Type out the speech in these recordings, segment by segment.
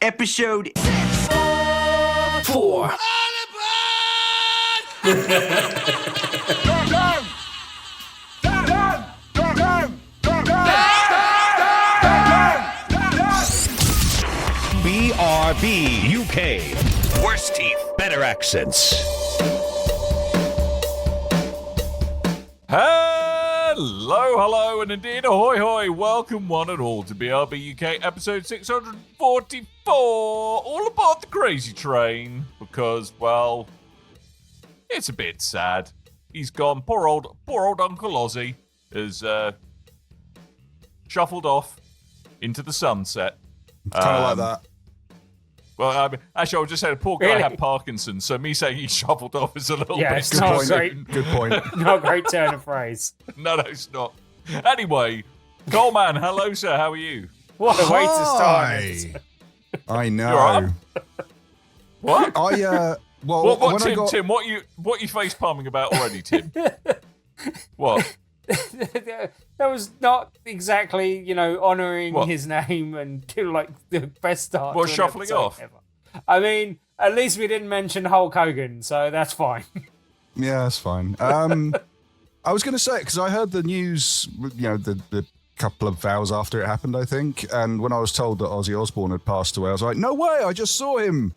episode 4. BRB UK. Worse teeth, better accents. Hello, and indeed ahoy hoy. Welcome one and all to BRB UK episode 644. All aboard the crazy train because, well, it's a bit sad. He's gone. Poor old Uncle Ozzy has shuffled off into the sunset. Kind of like that. Well, I mean, actually, I was just saying, a poor guy had Parkinson's, so me saying he shuffled off is a little bit... it's not great. Good point. Not a great turn of phrase. No, it's not. Anyway, Coleman, hello, sir. How are you? What a way to start. Hi. I know. You're up? What? Well, Tim? What you face palming about already, Tim? What? That was not exactly, honouring his name and like the best start. Well, shuffling off. Ever. I mean, at least we didn't mention Hulk Hogan, so that's fine. Yeah, that's fine. I was going to say, because I heard the news, the couple of hours after it happened, I think, and when I was told that Ozzy Osbourne had passed away, I was like, no way, I just saw him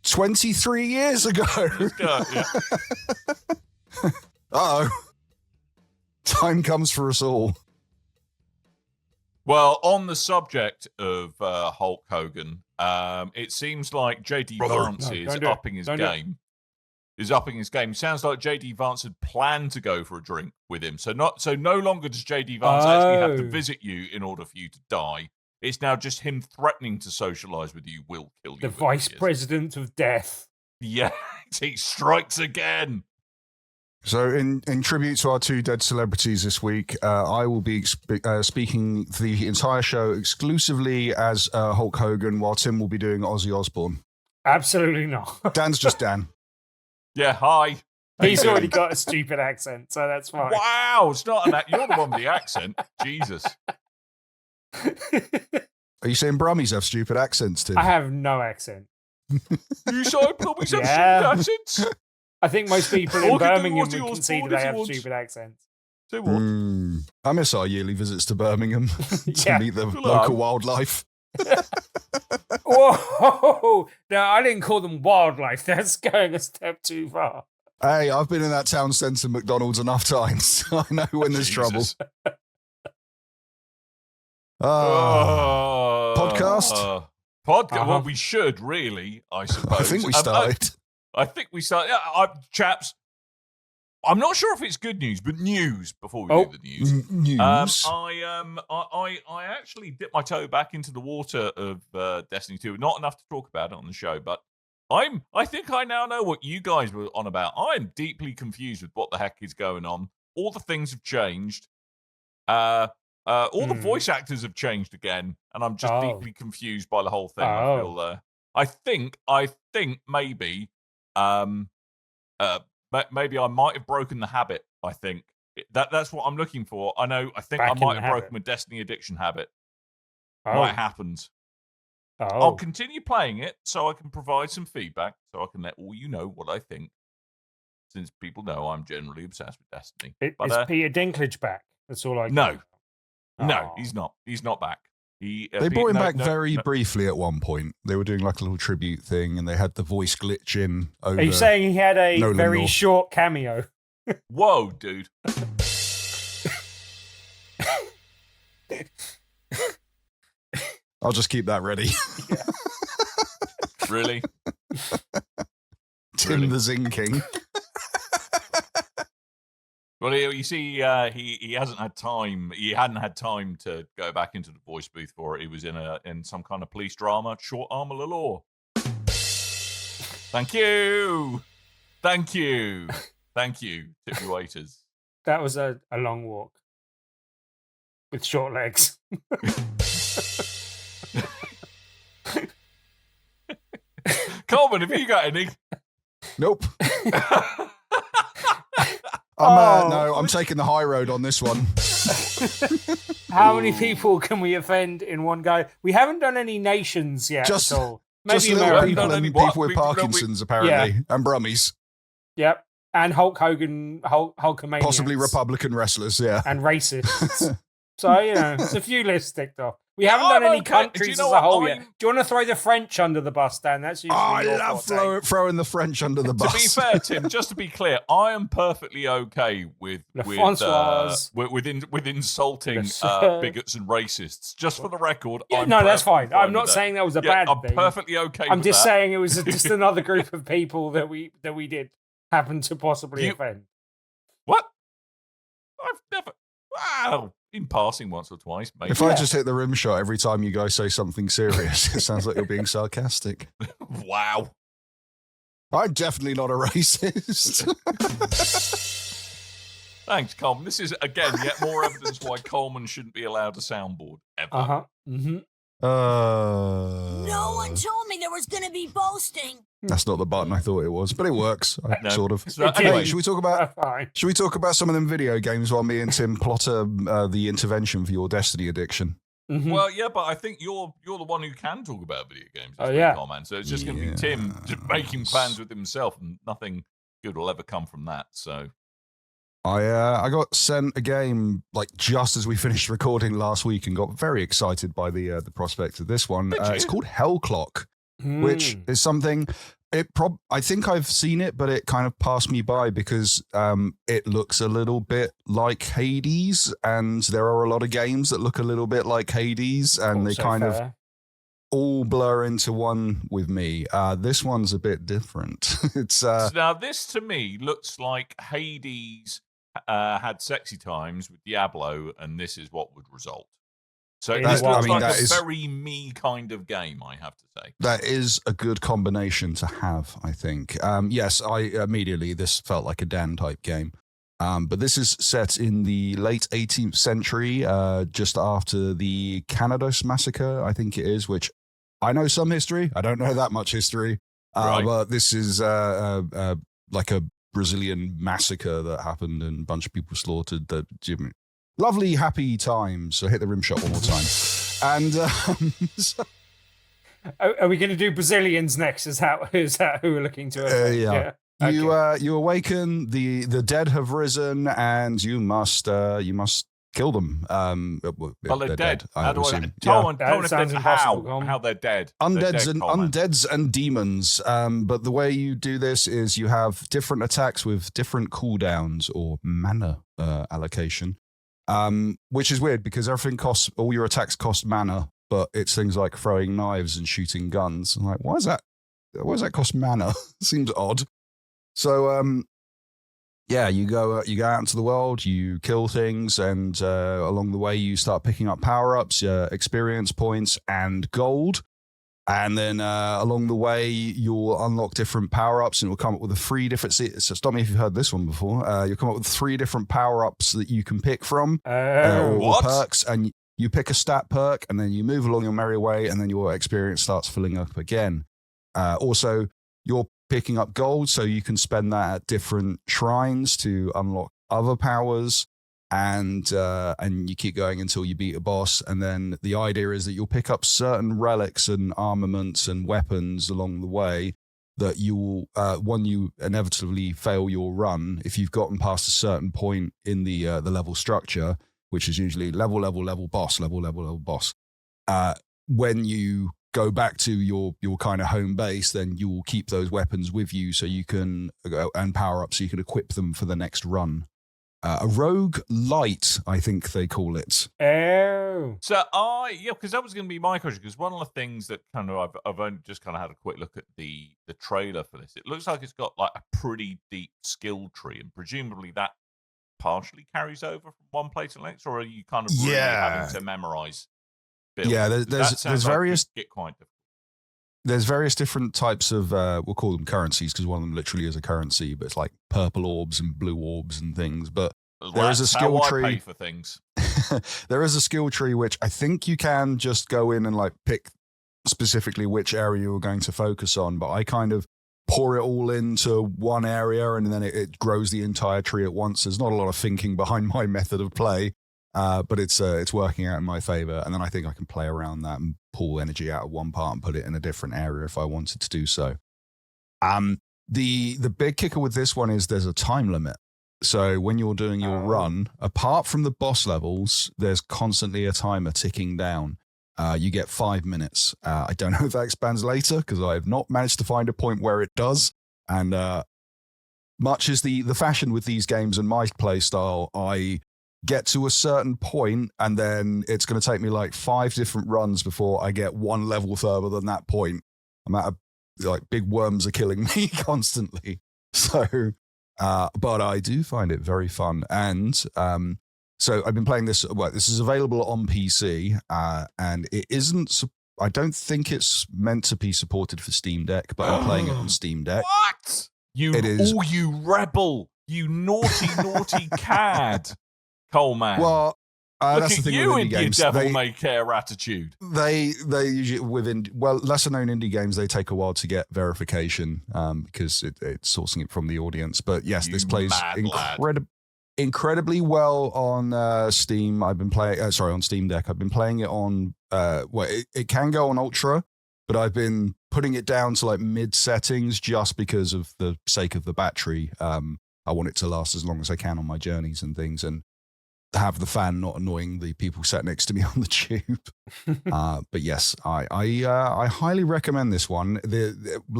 23 years ago. Yeah. Uh-oh. Time comes for us all. Well, on the subject of Hulk Hogan, it seems like JD Vance is upping his game. Sounds like JD Vance had planned to go for a drink with him. So no longer does JD Vance actually have to visit you in order for you to die. It's now just him threatening to socialise with you will kill you. The vice president of death. Yeah, he strikes again. So in tribute to our two dead celebrities this week, I will be speaking the entire show exclusively as Hulk Hogan, while Tim will be doing Ozzy Osbourne. Absolutely not. Dan's just Dan. Yeah, hi. He's already got a stupid accent, so that's fine. Wow, it's not an you're the one with the accent. Jesus. Are you saying Brummies have stupid accents, Tim? I have no accent. You say Brummies have stupid accents? I think most people in Birmingham would concede they have stupid accents. Say what? I miss our yearly visits to Birmingham to meet the Hello. local wildlife. Whoa! No, I didn't call them wildlife. That's going a step too far. Hey, I've been in that town centre McDonald's enough times. I know when there's trouble. Podcast? Well, we should really, I suppose. I think we started. Chaps. I'm not sure if it's good news, but news before we do the news. News. I actually dipped my toe back into the water of Destiny 2. Not enough to talk about it on the show, but I think I now know what you guys were on about. I'm deeply confused with what the heck is going on. All the things have changed. All the voice actors have changed again, and I'm just deeply confused by the whole thing. I think maybe maybe I might have broken the habit. I think that's what I'm looking for. I think I might have broken my Destiny addiction habit. Might happened. I'll continue playing it so I can provide some feedback, so I can let all you know what I think. Since people know I'm generally obsessed with Destiny. Is Peter Dinklage back? That's all I know. No, he's not. He's not back. They brought him back very briefly at one point. They were doing like a little tribute thing, and they had the voice glitch in. Over Are you saying he had a Nolan very North. short cameo? Whoa, dude. I'll just keep that ready. Really? Tim the Zing King. Well, you see, he hasn't had time. He hadn't had time to go back into the voice booth for it. He was in some kind of police drama. Short arm of the law. Thank you, tip your waiters. That was a long walk with short legs. Coleman, have you got any? Nope. I'm taking the high road on this one. How many people can we offend in one go? We haven't done any nations yet Just- at all. Just Maybe little America. people and people with Parkinson's, apparently, and Brummies. Yep. And Hulk Hogan, Hulkamaniacs. Possibly Republican wrestlers, yeah. And racists. So, there's a few lists ticked off. We haven't done any okay. countries Do you know as a whole what? yet. Do you want to throw the French under the bus, Dan? That's usually I your love forte. throwing the French under the bus. To be fair, Tim, just to be clear, I am perfectly okay with insulting bigots and racists. Just for the record, no, that's fine. I'm not saying that was a bad I'm thing. perfectly okay. I'm with just that. saying it was just another group of people that we did happen to possibly offend. What? I've never. Wow. In passing once or twice, maybe. If I just hit the rim shot every time you guys say something serious, it sounds like you're being sarcastic. Wow. I'm definitely not a racist. Thanks, Coleman. This is, again, yet more evidence why Coleman shouldn't be allowed a soundboard, ever. Uh-huh. Mm-hmm. No one told me there was going to be boasting. That's not the button I thought it was, but it works, No. sort of. So, Anyway, should we talk about Fine. some of them video games while me and Tim plot the intervention for your Destiny addiction? Mm-hmm. Well, yeah, but I think you're the one who can talk about video games. Oh, yeah. Coleman. So it's just going to be Tim just making plans with himself, and nothing good will ever come from that. So I got sent a game like just as we finished recording last week and got very excited by the prospect of this one. It's called Hellclock, which is something. I think I've seen it, but it kind of passed me by because it looks a little bit like Hades, and there are a lot of games that look a little bit like Hades, and they kind of all blur into one with me. This one's a bit different. It's now this to me looks like Hades had sexy times with Diablo, and this is what would result. So it looks like a very me kind of game, I have to say. That is a good combination to have, I think. Yes, this felt like a Dan type game. But this is set in the late 18th century, just after the Canados massacre, I think it is, which I know some history. I don't know that much history. Right. But this is like a Brazilian massacre that happened and a bunch of people slaughtered. Lovely, happy times. So hit the rim shot one more time. And are we going to do Brazilians next? Is that who we're looking to? Yeah. Okay. You awaken. The dead have risen, and you must kill them. Well, they're dead. I How do I? assume. Tell me sounds impossible, how they're dead. Undeads and demons. But the way you do this is you have different attacks with different cooldowns or mana allocation. Which is weird because all your attacks cost mana, but it's things like throwing knives and shooting guns. I'm like, why does that cost mana? Seems odd. So, you go out into the world, you kill things, and along the way you start picking up power-ups, experience points, and gold. And then along the way, you'll unlock different power-ups, and it will come up with 3 different... So stop me if you've heard this one before. You'll come up with 3 different power-ups that you can pick from, or perks, and you pick a stat perk, and then you move along your merry way, and then your experience starts filling up again. Also, you're picking up gold, so you can spend that at different shrines to unlock other powers. And you keep going until you beat a boss, and then the idea is that you'll pick up certain relics and armaments and weapons along the way that you when you inevitably fail your run, if you've gotten past a certain point in the level structure, which is usually level boss, level boss. When you go back to your kind of home base, then you will keep those weapons with you, so you can and power up, so you can equip them for the next run. A rogue light, I think they call it. Oh. So because that was going to be my question. Because one of the things that kind of I've only just kind of had a quick look at the trailer for this. It looks like it's got like a pretty deep skill tree, and presumably that partially carries over from one place to the next, or are you kind of really having to memorize builds? Yeah, there's various. Get quite difficult. There's various different types of, we'll call them currencies because one of them literally is a currency, but it's like purple orbs and blue orbs and things. But there is a skill tree. I pay for things. There is a skill tree which I think you can just go in and like pick specifically which area you're going to focus on. But I kind of pour it all into one area, and then it grows the entire tree at once. There's not a lot of thinking behind my method of play. But it's working out in my favor, and then I think I can play around that and pull energy out of one part and put it in a different area if I wanted to do so. The big kicker with this one is there's a time limit. So when you're doing your run, apart from the boss levels, there's constantly a timer ticking down. You get 5 minutes. I don't know if that expands later because I have not managed to find a point where it does. And much as the fashion with these games and my play style, I get to a certain point and then it's going to take me like 5 different runs before I get one level further than that point. I'm at big worms are killing me constantly. So, but I do find it very fun. And so I've been playing this. Well, this is available on PC, and it isn't. I don't think it's meant to be supported for Steam Deck, but I'm playing it on Steam Deck. What? You rebel! You naughty cad, Coleman. Well, look that's at the thing you with in indie your games. devil may care attitude. They usually lesser known indie games, they take a while to get verification because it's sourcing it from the audience. But yes, this plays incredibly well on Steam. I've been playing on Steam Deck. I've been playing it on it can go on Ultra, but I've been putting it down to like mid settings just because of the sake of the battery. I want it to last as long as I can on my journeys and things, and have the fan not annoying the people sat next to me on the tube. But yes, I highly recommend this one.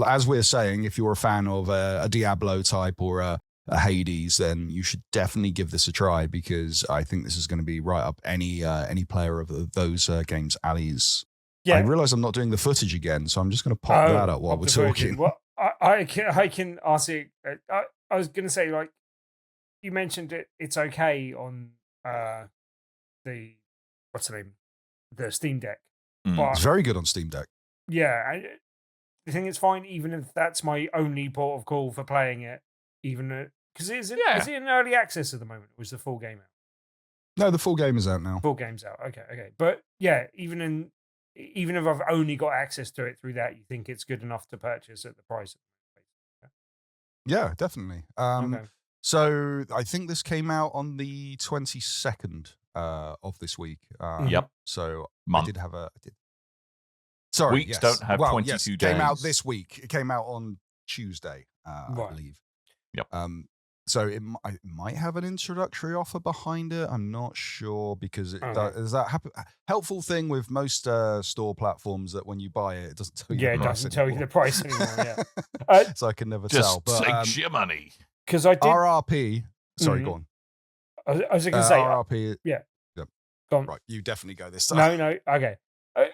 As we're saying, if you're a fan of a Diablo type or a Hades, then you should definitely give this a try because I think this is going to be right up any player of those games' alleys. Yeah. I realize I'm not doing the footage again, so I'm just going to pop that up while we're talking. Well, I can ask it. I was going to say, like, you mentioned it's okay on the Steam Deck. But, it's very good on Steam Deck. Yeah, I think it's fine, even if that's my only port of call for playing it. Even because is it in early access at the moment? Or is the full game out? No, the full game is out now. Full game's out. Okay. But yeah, even if I've only got access to it through that, you think it's good enough to purchase at the price? Yeah, definitely. Okay. So I think this came out on the 22nd of this week. Yep. So Month. I did have Sorry, weeks don't have 22 days. Came out this week. It came out on Tuesday, I believe. Yep. So it might have an introductory offer behind it. I'm not sure because there's that helpful thing with most store platforms that when you buy it, it doesn't tell you. Yeah, it doesn't tell you the price anymore. Yeah. So I can never tell. But takes your money. Because I did RRP. Sorry, go on. I was going to say RRP. Yeah. Yep. Go on. Right, you definitely go this time. No. Okay.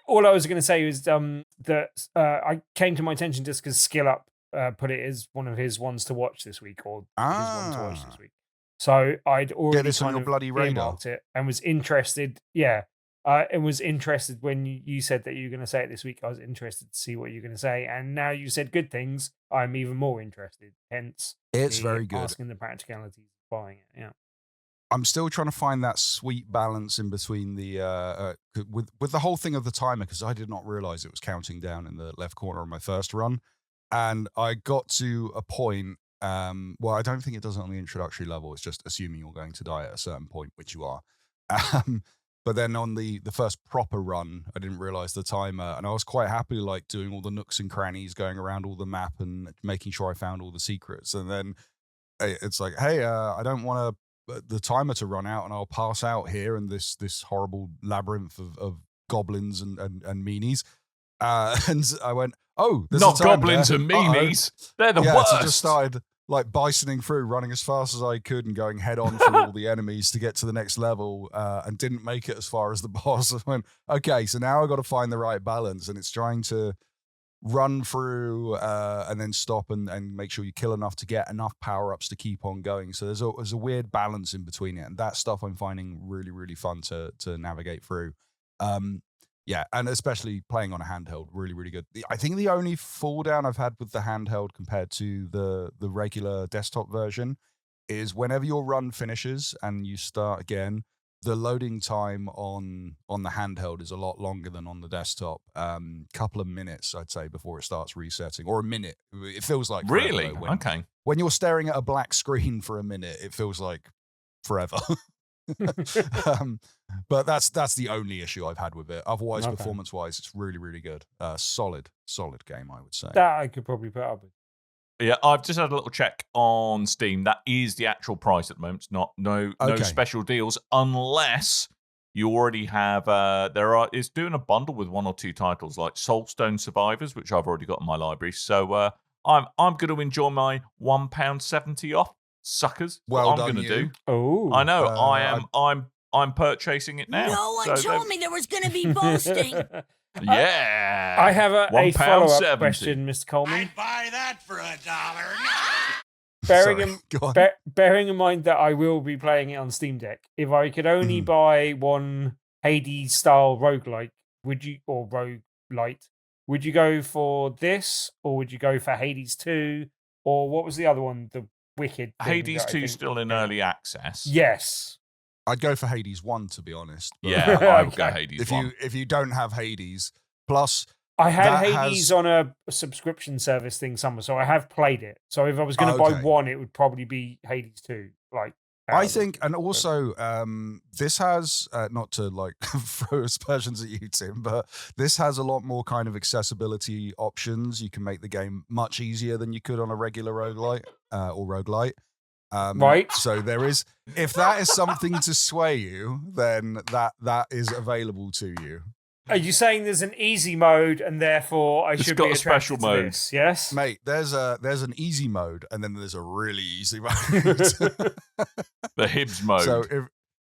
All I was going to say was that I came to my attention just because Skill Up put it as one of his ones to watch this week, or his one to watch this week. So I'd already this on your bloody radar it and was interested. Yeah, and was interested when you said that you were going to say it this week. I was interested to see what you're going to say, and now you said good things. I'm even more interested. Hence, it's very good. Asking the practicalities of buying it. Yeah. I'm still trying to find that sweet balance in between the with the whole thing of the timer because I did not realize it was counting down in the left corner of my first run. And I got to a point, well, I don't think it does it on the introductory level. It's just assuming you're going to die at a certain point, which you are. But then on the first proper run, I didn't realize the timer. And I was quite happy, like, doing all the nooks and crannies, going around all the map and making sure I found all the secrets. And then it's like, hey, I don't want the timer to run out and I'll pass out here in this horrible labyrinth of goblins and meanies. And I went, oh, there's not a timer goblins there. and meanies. They're the worst. So I just started like bisoning through, running as fast as I could and going head on through all the enemies to get to the next level and didn't make it as far as the boss. I went, okay, so now I got to find the right balance. And it's trying to run through and then stop and make sure you kill enough to get enough power-ups to keep on going. So there's a weird balance in between it. And that stuff I'm finding really, really fun to navigate through. Yeah, and especially playing on a handheld, really, really good. I think the only fall down I've had with the handheld compared to the regular desktop version is whenever your run finishes and you start again, the loading time on the handheld is a lot longer than on the desktop. Couple of minutes, I'd say, before it starts resetting, or a minute. It feels like really forever, okay. When you're staring at a black screen for a minute, it feels like forever. But that's the only issue I've had with it. Otherwise, Okay. performance-wise, it's really, really good. Solid game, I would say. That I could probably put up with. Yeah, I've just had a little check on Steam. That is the actual price at the moment. It's not no Okay. special deals unless you already have. It's doing a bundle with 1 or 2 titles like Soulstone Survivors, which I've already got in my library. So I'm going to enjoy my £1.70 off, suckers. Well what I'm done, going to you. do. Oh, I know. I'm purchasing it now. No one So told me there was going to be boasting. Yeah. I have a follow-up £1.70. question, Mr. Coleman. buy that for $1. Bearing in mind that I will be playing it on Steam Deck, if I could only buy one Hades style roguelike, or roguelite, would you go for this, or would you go for Hades 2, or what was the other one? The Wicked thing Hades that I 2 think- still in early access. Yes. I'd go for Hades 1, to be honest. But Yeah, I would go Okay. Hades If 1. you don't have Hades, plus I had that Hades has- on a subscription service thing somewhere, so I have played it. So if I was going to buy Okay. one, it would probably be Hades 2. Like, I think, and also, this has not to like throw aspersions at you, Tim, but this has a lot more kind of accessibility options. You can make the game much easier than you could on a regular roguelite or roguelite. Right. So there is, if that is something to sway you, then that is available to you. Are you saying there's an easy mode and therefore I It's should got be a special attracted to mode. this? Yes. Mate, there's an easy mode and then there's a really easy mode. The Hibs mode. So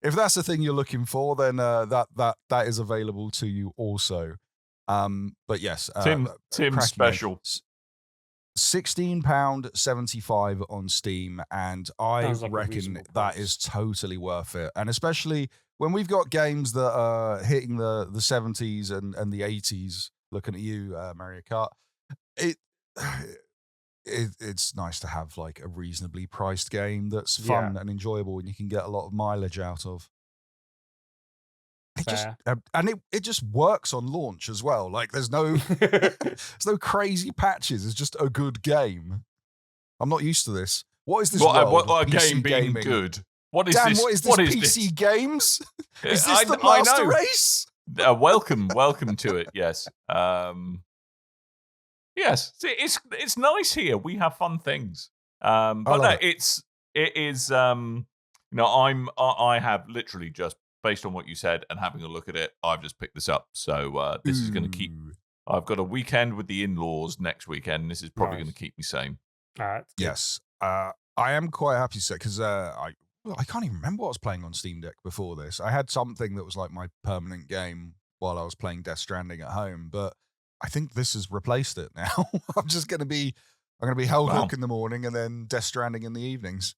if that's the thing you're looking for, then that is available to you also. But yes, Tim's cracking special. game. £16.75 on Steam, and I Sounds like a reckon reasonable that price. is totally worth it. And especially when we've got games that are hitting the 70s and the 80s. Looking at you, Mario Kart, it's nice to have like a reasonably priced game that's fun and enjoyable, and you can get a lot of mileage out of. It just works on launch as well. Like there's no crazy patches. It's just a good game. I'm not used to this. What is this? What world a of PC game being gaming? good? What is Dan, this? what is this PC games? Is this the I master know. race? Welcome to it. Yes. Yes. See, it's nice here. We have fun things. But no, it is. I have literally just based on what you said and having a look at it, I've just picked this up. So this is going to keep. I've got a weekend with the in-laws next weekend. And this is probably going to keep me sane. Yes. I am quite happy to say because I can't even remember what I was playing on Steam Deck before this. I had something that was like my permanent game while I was playing Death Stranding at home, but I think this has replaced it now. I'm going to be hellclock in the morning and then Death Stranding in the evenings.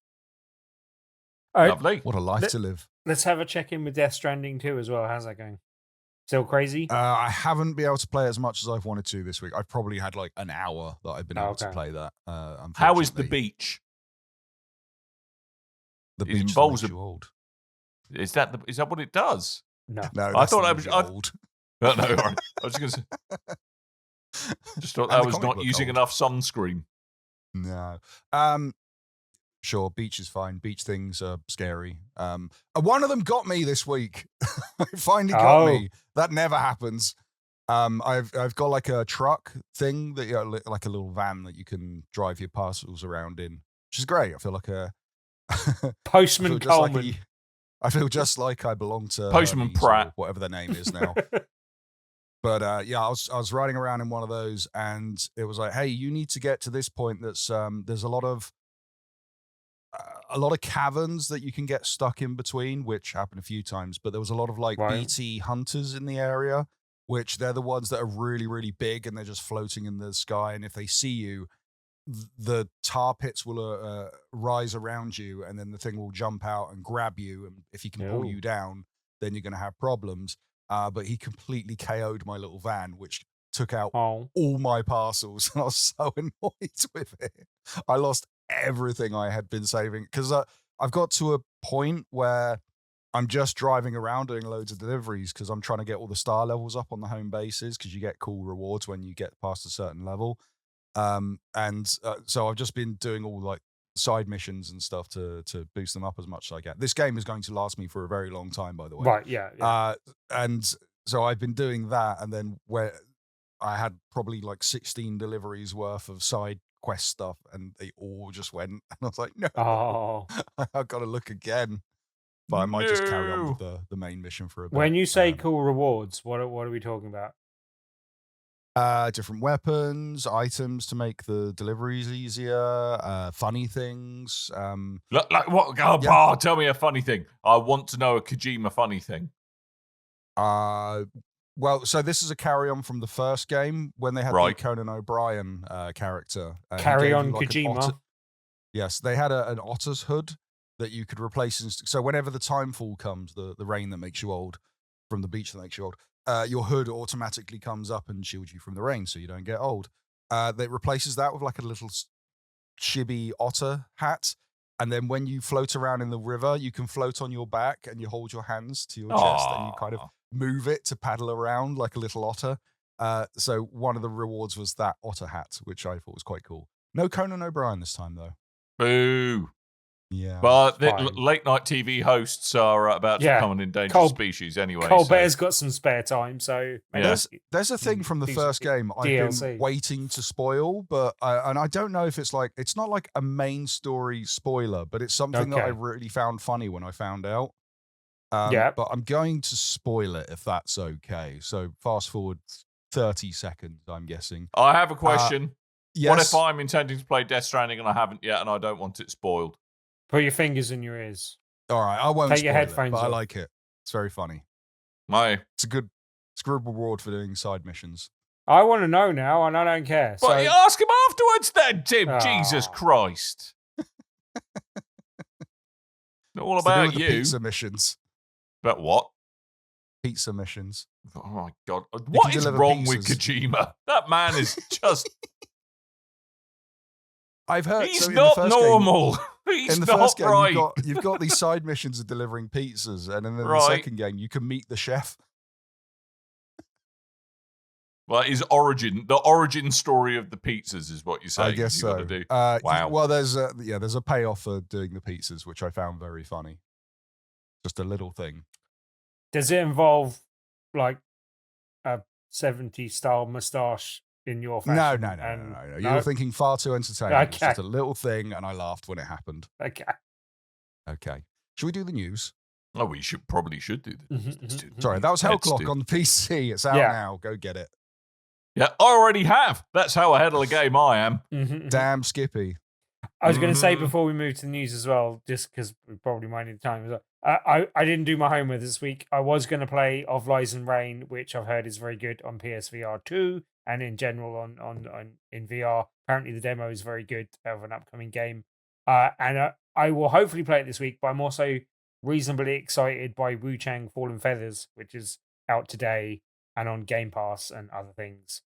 Lovely. What a life to live. Let's have a check-in with Death Stranding 2 as well. How's that going? Still crazy? I haven't been able to play as much as I've wanted to this week. I've probably had like an hour that I've been able to play that. How is the unfortunately. beach? The It beach involves makes you old. Is that what it does? No. No, I thought that I was old. No, all right. I was just going to say. Just thought And I the was comic not book using old. enough sunscreen. No. Sure, beach is fine. Beach things are scary. One of them got me this week. It finally got me. That never happens. I've got like a truck thing that like a little van that you can drive your parcels around in, which is great. I feel like a Postman Coleman. I feel just like I belong to Postman Hermes Pratt. or whatever their name is now. But I was riding around in one of those, and it was like, hey, you need to get to this point. That's there's a lot of caverns that you can get stuck in between, which happened a few times. But there was a lot of like BT hunters in the area, which they're the ones that are really, really big, and they're just floating in the sky. And if they see you, the tar pits will rise around you, and then the thing will jump out and grab you. And if he can pull you down, then you're going to have problems. But he completely KO'd my little van, which took out all my parcels, and I was so annoyed with it. I lost everything I had been saving because I've got to a point where I'm just driving around doing loads of deliveries because I'm trying to get all the star levels up on the home bases because you get cool rewards when you get past a certain level. So I've just been doing all like side missions and stuff to boost them up as much as I can. This game is going to last me for a very long time, by the way. Right, yeah. And so I've been doing that, and then where I had probably like 16 deliveries worth of side quest stuff, and they all just went. And I was like, no, I've got to look again. But I might just carry on with the main mission for a bit. When you say cool rewards, what are we talking about? Different weapons, items to make the deliveries easier, funny things. Like what? Oh, tell me a funny thing. I want to know a Kojima funny thing. Well, so this is a carry-on from the first game when they had the Conan O'Brien character. Carry on Kojima. Yes, they had an otter's hood that you could replace. So whenever the timefall comes, the rain that makes you old from the beach that makes you old, your hood automatically comes up and shields you from the rain so you don't get old. That replaces that with like a little chibi otter hat. And then when you float around in the river, you can float on your back and you hold your hands to your chest and you kind of move it to paddle around like a little otter. So one of the rewards was that otter hat, which I thought was quite cool. No Conan O'Brien this time, though. Boo. Yeah. But late night TV hosts are about to become an endangered species anyway. Colbert's got some spare time, so there's a thing from the first game I've been waiting to spoil, but and I don't know if it's not like a main story spoiler, but it's something that I really found funny when I found out. But I'm going to spoil it if that's okay. So fast forward 30 seconds, I'm guessing. I have a question. Yes. What if I'm intending to play Death Stranding and I haven't yet and I don't want it spoiled? Put your fingers in your ears. All right, I won't take spoil your headphones it, but off. I like it. It's very funny. It's a good reward for doing side missions. I want to know now, and I don't care. But you ask him afterwards then, Tim. Jesus Christ. All about you. Pizza missions. But what? Pizza missions. Oh my God. What is wrong with Kojima? That man is just... I've heard he's not normal. He's in the not first game, right. You've got these side missions of delivering pizzas, and then in the second game, you can meet the chef. Well, the origin story of the pizzas is what you're saying. I guess so. Do. Wow. Well, there's a payoff for doing the pizzas, which I found very funny. Just a little thing. Does it involve like a 70s style moustache? In your fashion. No. You're thinking far too entertaining. Okay. It's just a little thing, and I laughed when it happened. Okay. Should we do the news? Oh, we probably should do the news. Sorry, that was Hellclock on the PC. It's out now. Go get it. Yeah, I already have. That's how ahead of the game I am. Damn Skippy. I was going to say before we move to the news as well, just because we probably might need time as well. I didn't do my homework this week. I was going to play Of Lies and Rain, which I've heard is very good on PSVR 2 and in general on in VR. Apparently the demo is very good of an upcoming game. And I will hopefully play it this week, but I'm also reasonably excited by Wu Chang Fallen Feathers, which is out today and on Game Pass and other things.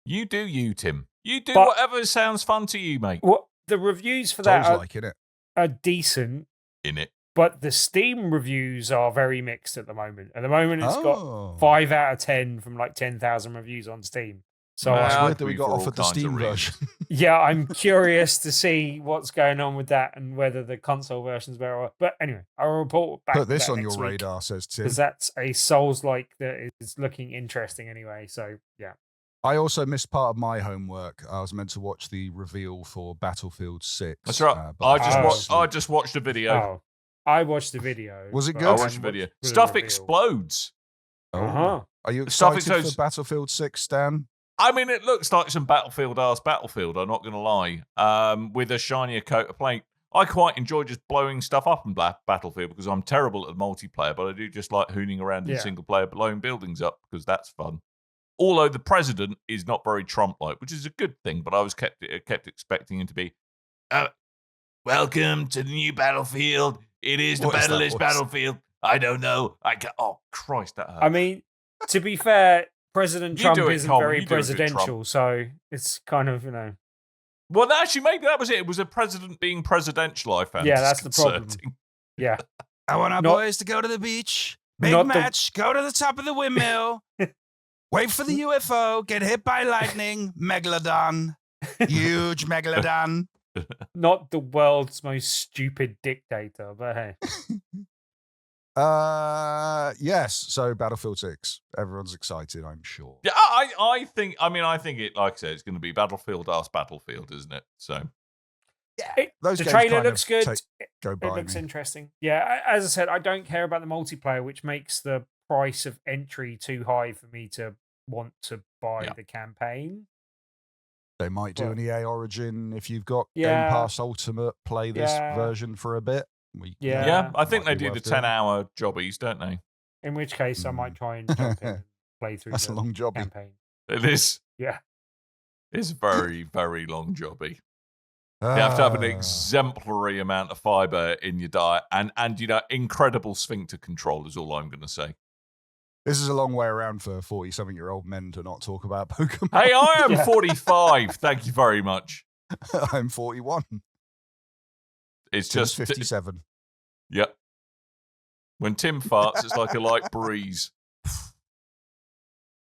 You do you, Tim. You do whatever sounds fun to you, mate. Well, the reviews for that are decent. In it. But the Steam reviews are very mixed at the moment. At the moment, it's got 5 out of 10 from like 10,000 reviews on Steam. So it's weird that we got offered the Steam version. Yeah, I'm curious to see what's going on with that and whether the console version's better. But anyway, I'll report back. Put this on your week, radar, says Tim. because that's a Souls-like that is looking interesting anyway. So yeah. I also missed part of my homework. I was meant to watch the reveal for Battlefield 6. That's right. I just watched a video. Oh, I watched the video. Was it good? I watched the video. Stuff explodes. Are you excited for Battlefield 6, Stan? I mean, it looks like some Battlefield-ass Battlefield, I'm not going to lie, with a shinier coat of paint. I quite enjoy just blowing stuff up in Battlefield because I'm terrible at multiplayer, but I do just like hooning around in single player, blowing buildings up because that's fun. Although the president is not very Trump-like, which is a good thing, but I was kept expecting him to be, welcome to the new Battlefield. It is the Battleless Battlefield. I don't know. Oh, Christ, that hurt. I mean, to be fair, President Trump isn't very presidential, so it's kind of, Well, actually, maybe that was it. It was a president being presidential, I found. Yeah, that's the problem. Yeah. I want our boys to go to the beach. Big match. Go to the top of the windmill. Wait for the UFO. Get hit by lightning. Megalodon. Huge Megalodon. Not the world's most stupid dictator, but hey. Yes. So Battlefield 6. Everyone's excited, I'm sure. Yeah, I think it, like I said, it's going to be Battlefield as Battlefield, isn't it? So Yeah. Those the games trailer kind of looks good. go It by looks me. interesting. Yeah, as I said, I don't care about the multiplayer, which makes the price of entry too high for me to want to buy the campaign. They might do Well, an EA Origin if you've got Yeah. Game Pass Ultimate. Play this Yeah. version for a bit. Yeah. I think might they be do the worth doing. 10-hour jobbies, don't they? In which case, I might try and jump in and play through That's the a long jobby. campaign. It is. Yeah. It's very, very long jobby. You have to have an Ah. exemplary amount of fiber in your diet and incredible sphincter control is all I'm going to say. This is a long way around for 40-something-year-old men to not talk about Pokemon. Hey, I am 45. Thank you very much. I'm 41. It's Tim's just 57. Yep. When Tim farts, it's like a light breeze.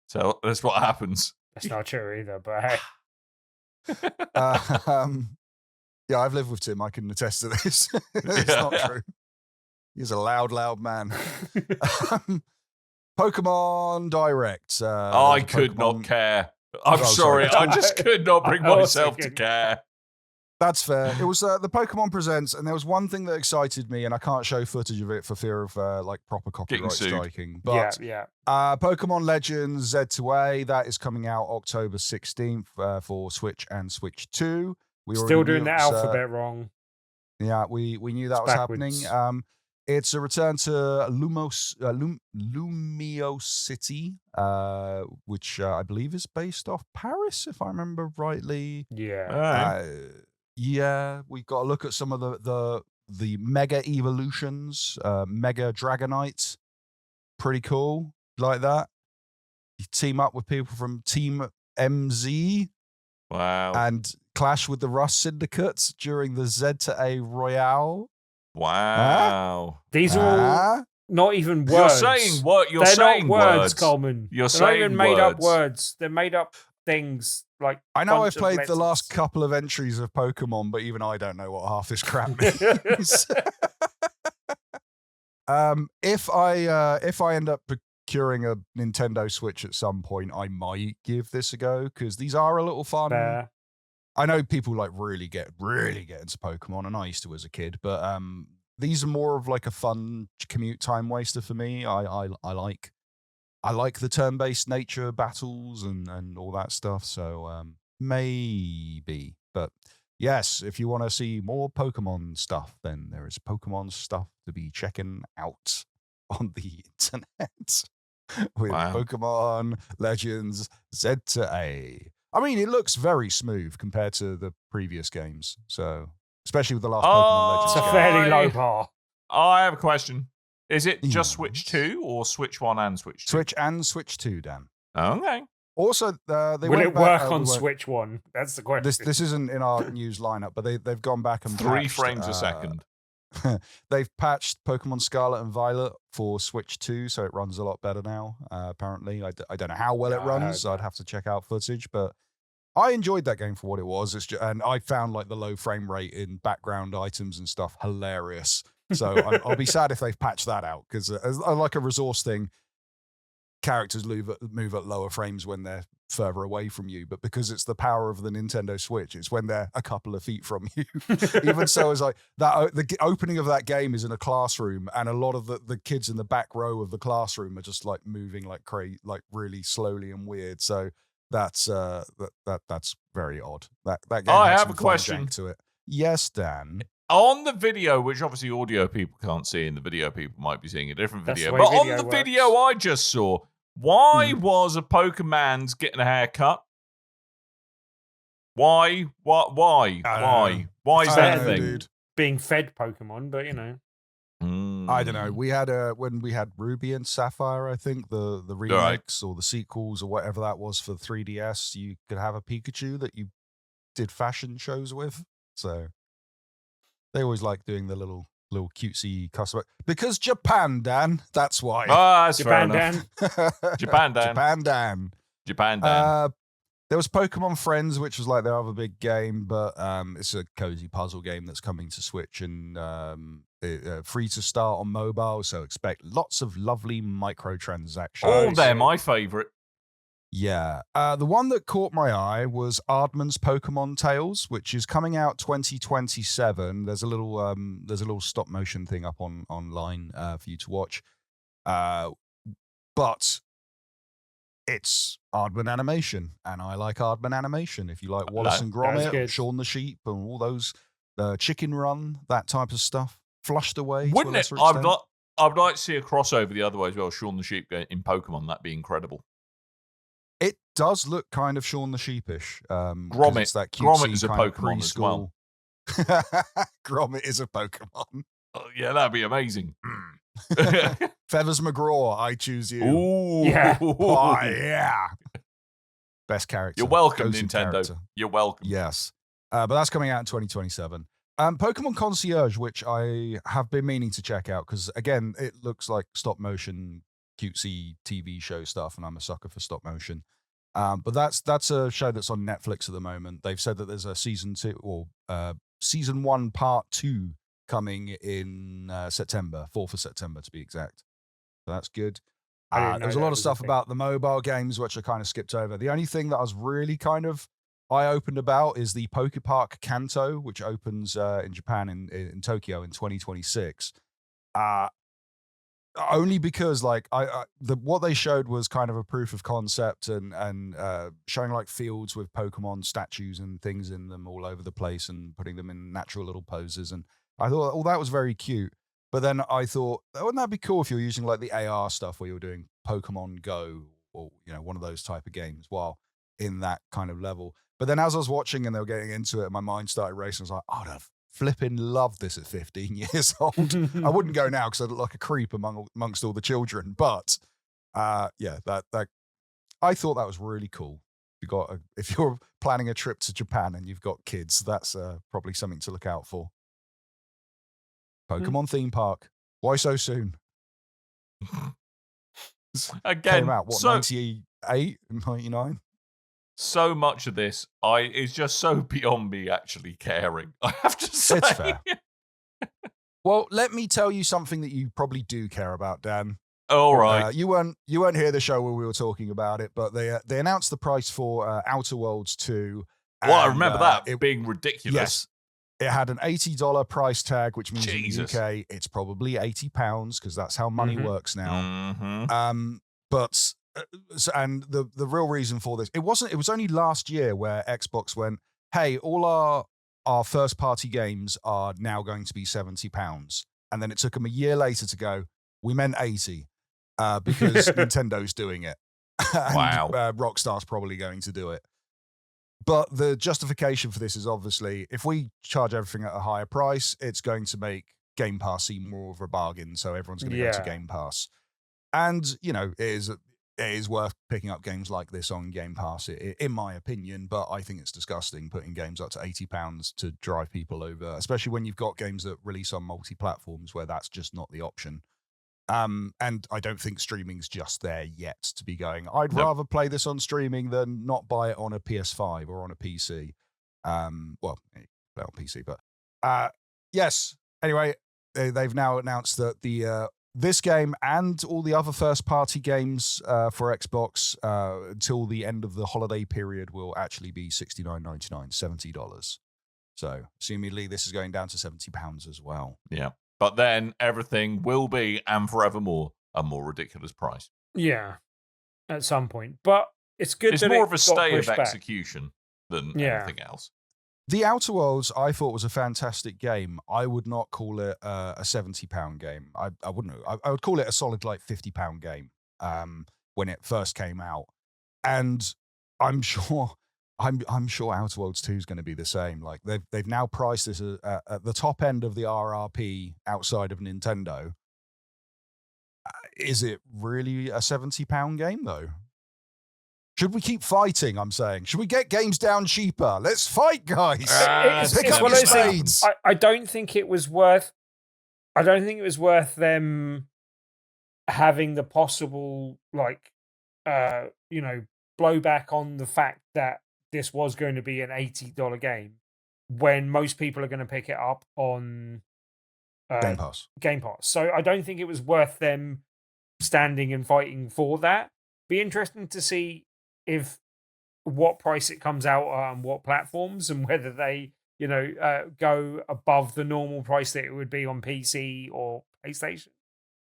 So that's what happens. That's not true either, but hey. Yeah, I've lived with Tim. I can attest to this. It's not true. He's a loud, loud man. Pokemon Direct. I could not care. I'm sorry. I just could not bring myself to care. That's fair. It was the Pokemon Presents, and there was one thing that excited me, and I can't show footage of it for fear of proper copyright striking. But yeah. Pokemon Legends Z2A, that is coming out October 16th for Switch and Switch 2. We Still already doing knew the it was, alphabet wrong. Yeah, we knew that It's was backwards. happening. It's a return to Lumio City, which I believe is based off Paris, if I remember rightly. Yeah. Yeah, we've got to look at some of the mega evolutions. Mega Dragonite, pretty cool, like that. You team up with people from Team MZ. Wow. And clash with the Rust Syndicate during the Z to A Royale. Wow. These are all not even words. You're saying what? You're They're saying not words, Coleman. You're They're saying not even made up words. words. They're made up things like. I know bunch I've played of the last letters. couple of entries of Pokemon, but even I don't know what half this crap means. If I end up procuring a Nintendo Switch at some point, I might give this a go because these are a little fun. Fair. I know people really get into Pokemon, and I used to as a kid, but these are more of like a fun commute time waster for me. I like the turn-based nature battles and all that stuff. So maybe, but yes, if you want to see more Pokemon stuff, then there is Pokemon stuff to be checking out on the internet with Pokemon Legends Z to A. I mean, it looks very smooth compared to the previous games. So, especially with the last Pokemon Legends It's a game. fairly low bar. I have a question. Is it just Switch 2 or Switch 1 and Switch 2? Switch and Switch 2, Dan. Okay. Also, they Will went it back, work on we won't- Switch 1? That's the question. This isn't in our news lineup, but they've gone back and 3 patched, frames a second. They've patched Pokemon Scarlet and Violet for Switch 2, so it runs a lot better now, apparently. I don't know how well it Yeah, I heard runs. I'd that. have to check out footage, but I enjoyed that game for what it was. And I found the low frame rate in background items and stuff hilarious. So I'll be sad if they've patched that out, because like a resource thing, characters move at lower frames when they're further away from you, but because it's the power of the Nintendo Switch, it's when they're a couple of feet from you. Even so, it's like that. The opening of that game is in a classroom, and a lot of the kids in the back row of the classroom are just moving like crazy, like really slowly and weird. So that's very odd. That game. I has have some a fun question. jank to it. Yes, Dan. On the video, which obviously audio people can't see, and the video people might be seeing a different That's video, the way but on video the works. video I just saw, why was a Pokemon's getting a haircut? Why? What? Why? Why is I that don't a know, thing? dude. Being fed Pokemon, but you know. I don't know. We had when we had Ruby and Sapphire, I think the remakes or the sequels or whatever that was for 3DS, you could have a Pikachu that you did fashion shows with. So they always like doing the little cutesy customer because Japan, Dan. That's why. Ah, that's Japan fair enough. Dan. Japan Dan. Japan, Dan. Japan Dan. There was Pokemon Friends, which was like their other big game, but it's a cozy puzzle game that's coming to Switch and free to start on mobile. So expect lots of lovely microtransactions. Oh, they're my favourite. Yeah. The one that caught my eye was Aardman's Pokemon Tales, which is coming out 2027. There's a little stop motion thing up online for you to watch. But it's Aardman animation, and I like Aardman animation. If you like Wallace and Gromit, Shaun the Sheep, and all those, Chicken Run, that type of stuff, Flushed Away. Wouldn't it? I'd like to see a crossover the other way as well. Shaun the Sheep in Pokemon. That'd be incredible. It does look kind of Shaun the Sheepish. Gromit. It's that Gromit is a Pokemon as well. Gromit is a Pokemon. Oh, yeah, that'd be amazing. Feathers McGraw, I choose you. Ooh. Yeah. Oh, yeah. Best character. You're welcome, Go-to Nintendo. character. You're welcome. Yes. But that's coming out in 2027. Pokemon Concierge, which I have been meaning to check out, because, again, it looks like stop-motion, cutesy TV show stuff, and I'm a sucker for stop-motion. But that's a show that's on Netflix at the moment. They've said that there's a season 2, or season 1, part 2, coming in September, 4th of September to be exact. So that's good. There's a lot of stuff about the mobile games, which I kind of skipped over. The only thing that I was really kind of eye-opened about is the Pokepark Kanto, which opens in Japan in Tokyo in 2026. Only because like what they showed was kind of a proof of concept and showing like fields with Pokemon statues and things in them all over the place and putting them in natural little poses, and I thought, oh, that was very cute. But then I thought, wouldn't that be cool if you're using like the AR stuff where you're doing Pokemon Go or, you know, one of those type of games while in that kind of level. But then as I was watching and they were getting into it, my mind started racing. I was like, oh, I'd flipping love this at 15 years old. I wouldn't go now because I'd look like a creep amongst all the children. But yeah, that I thought that was really cool. If you're planning a trip to Japan and you've got kids, that's probably something to look out for. Pokemon theme park. Why so soon? Again, came out, 98, 99? So much of this is just so beyond me actually caring. I have to say. It's fair. Well, let me tell you something that you probably do care about, Dan. All right. You weren't here the show where we were talking about it, but they announced the price for Outer Worlds 2. Well, I remember that being ridiculous. Yes. It had an $80 price tag, which means Jesus. in the UK it's probably £80 because that's how money works now. Mm-hmm. But and the real reason for this, it was only last year where Xbox went, hey, all our first party games are now going to be £70, and then it took them a year later to go, we meant 80 because Nintendo's doing it. And, wow. Rockstar's probably going to do it. But the justification for this is obviously, if we charge everything at a higher price, it's going to make Game Pass seem more of a bargain. So everyone's going to go to Game Pass. And, you know, it is worth picking up games like this on Game Pass, in my opinion. But I think it's disgusting putting games up to £80 to drive people over, especially when you've got games that release on multi-platforms where that's just not the option. And I don't think streaming's just there yet to be going, I'd rather play this on streaming than not buy it on a PS5 or on a PC. Well, play on PC, but yes. Anyway, they've now announced that this game and all the other first-party games for Xbox until the end of the holiday period will actually be $69.99, $70. So, assumedly, this is going down to £70 as well. Yeah. But then everything will be, and forevermore, a more ridiculous price. Yeah, at some point. But it's good it's that more it of a got stay of pushed back. execution than anything else. The Outer Worlds, I thought, was a fantastic game. I would not call it a £70 game. I wouldn't. I would call it a solid like £50 game when it first came out. And I'm sure Outer Worlds 2 is going to be the same. Like they've now priced this at the top end of the RRP outside of Nintendo. Is it really a £70 game though? Should we keep fighting? I'm saying, should we get games down cheaper? Let's fight, guys. Pick up your spades. I don't think it was worth. I don't think it was worth them having the possible blowback on the fact that this was going to be an $80 game when most people are going to pick it up on Game Pass. Game Pass. So I don't think it was worth them standing and fighting for that. Be interesting to see if what price it comes out on what platforms and whether they, go above the normal price that it would be on PC or PlayStation.